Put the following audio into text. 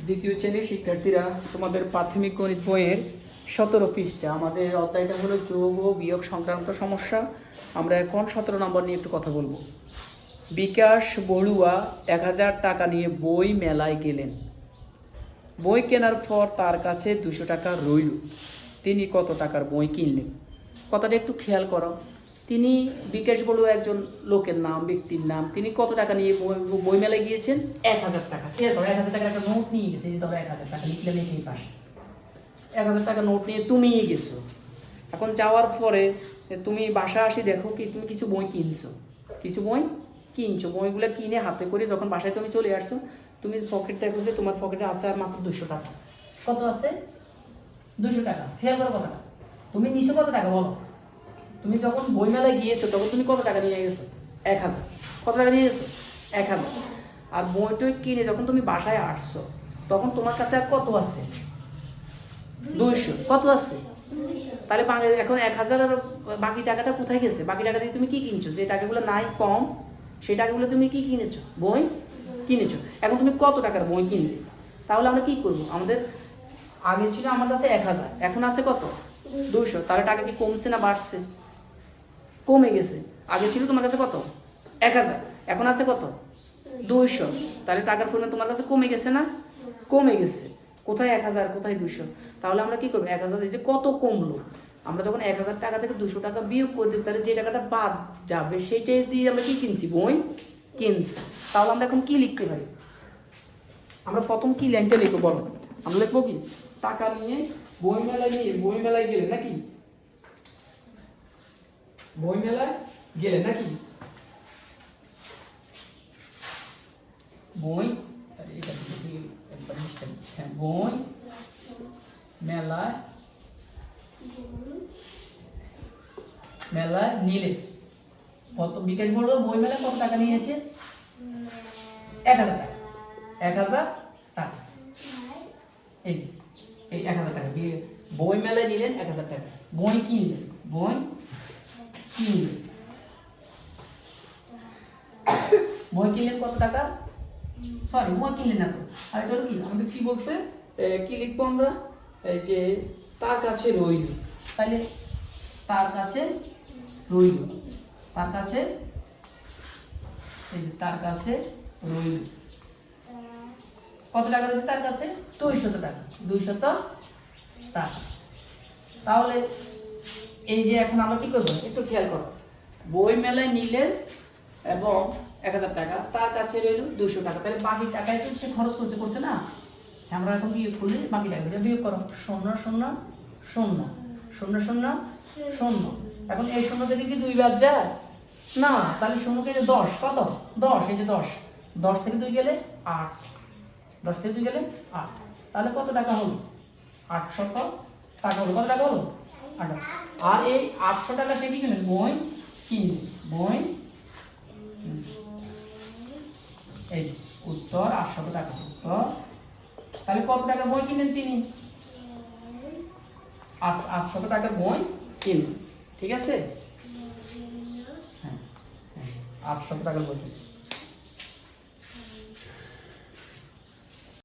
দ্বিতীয় শ্রেণীর শিক্ষার্থীরা, তোমাদের প্রাথমিক গণিত বইয়ের 17 পৃষ্ঠা, আমাদের অধ্যায়টা হলো যোগ ও বিয়োগ সংক্রান্ত সমস্যা। আমরা এখন 17 নম্বর নিয়ে একটু কথা বলবো। বিকাশ বড়ুয়া 1000 টাকা নিয়ে বই মেলায় গেলেন। বই কেনার পর তার কাছে 200 টাকা রইল। তিনি কত টাকার বই কিনলেন? কথাটা একটু খেয়াল করো। তিনি, বিকাশ বড়ুয়া একজন লোকের নাম, ব্যক্তির নাম। তিনি কত টাকা নিয়ে বই মেলায় গিয়েছেন? 1000 টাকা। খেয়াল করো, 1000 টাকার একটা নোট নিয়ে গেছে। যে ধরো 1000 টাকা লিখলে সেই পাশে 1000 টাকা নোট নিয়ে তুমি গেছো। এখন যাওয়ার পরে তুমি বাসা আসি দেখো কি তুমি কিছু বই কিনছো, কিছু বই কিনছো। বইগুলো কিনে হাতে করে যখন বাসায় তুমি চলে আসছো, তুমি পকেট দেখো যে তোমার পকেটে আছে আর মাত্র 200 টাকা। কত আছে? 200 টাকা। খেয়াল করো কথাটা। তুমি নিছো কত টাকা বলো? তুমি যখন বই মেলায় গিয়েছো তখন তুমি কত টাকা নিয়ে গেছো? 1000। কত টাকা নিয়ে গেছো? 1000। আর বইটই কিনে যখন তুমি বাসায় আসছো তখন তোমার কাছে আর কত আছে? 200। কত আছে? তাহলে এখন 1000 আর বাকি টাকাটা কোথায় গেছে? বাকি টাকা দিয়ে তুমি কি কিনছো? যে টাকাগুলো নাই কম, সেই টাকাগুলো তুমি কি কিনেছো? বই কিনেছো। এখন তুমি কত টাকার বই কিনলে? তাহলে আমরা কি করবো? আমাদের আগে ছিল আমার কাছে 1000, এখন আছে কত? 200। তাহলে টাকা কি কমছে না বাড়ছে? কমে গেছে। আগে ছিল তোমার কাছে কত? 1000, এখন আছে কত? 200। তাহলে টাকার পরিমাণ তোমার কাছে কমে গেছে না? কমে গেছে। কোথায় 1000, কোথায় 200? তাহলে আমরা কি করবো? 1000 যে কত কমলো, আমরা যখন 1000 টাকা থেকে 200 টাকা বিয়োগ করে দিই, তাহলে যে টাকাটা বাদ যাবে সেইটাই দিয়ে আমরা কি কিনছি? বই কিনছি। তাহলে আমরা এখন কি লিখতে পারি? আমরা প্রথম কি লাইনটা লিখবো বলো? আমরা লিখবো কি? টাকা নিয়ে বই মেলায় গেলে নাকি? বই মেলায় গেলে নাকি? বই বই মেলায় নিলে কত? বিকাশ বলবো বই মেলায় কত টাকা নিয়েছে? 1000 টাকা। 1000 টাকা। এই 1000 টাকা বই মেলায় নিলেন 1000 টাকা। বই কিনলেন বই কিনলেন কত টাকা? সরি, বই কিনলেন না তো। আর এটা হলো কি, আমাদের কি বলছে? কি লিখবো আমরা? এই যে তার কাছে রইল। তাহলে তার কাছে রইল, তার কাছে, এই যে তার কাছে রইল কত টাকা রয়েছে তার কাছে? 200 টাকা। 200 টাকা। তাহলে এই যে এখন আমরা কি করবো একটু খেয়াল করো। বই মেলায় নিলেন এবং 1000 টাকা, তার কাছে রইল 200 টাকা। তাহলে বাকি টাকায় তো সে খরচ করছে না? আমরা এখন বিয়োগ করলে বাকি টাকা বিয়োগ করো। 0 0 0 0 0 0। এখন এই 0 থেকে কি 2 বাদ যায় না? তাহলে 0 কে 10, কত? 10। এই যে 10 থেকে 2 গেলে 8, 10 থেকে 2 গেলে 8। তাহলে কত টাকা হলো? 800 টাকা হলো। কত টাকা হলো? 800। আর এই 800 টাকা সে কি কিনলেন? বই কিনলেন। বই এই উত্তর 800 টাকা। উত্তর। তাহলে কত টাকার বই কিনলেন তিনি? 800 টাকার বই কিনলেন। ঠিক আছে? হ্যাঁ, 800 টাকার বই কিনলেন।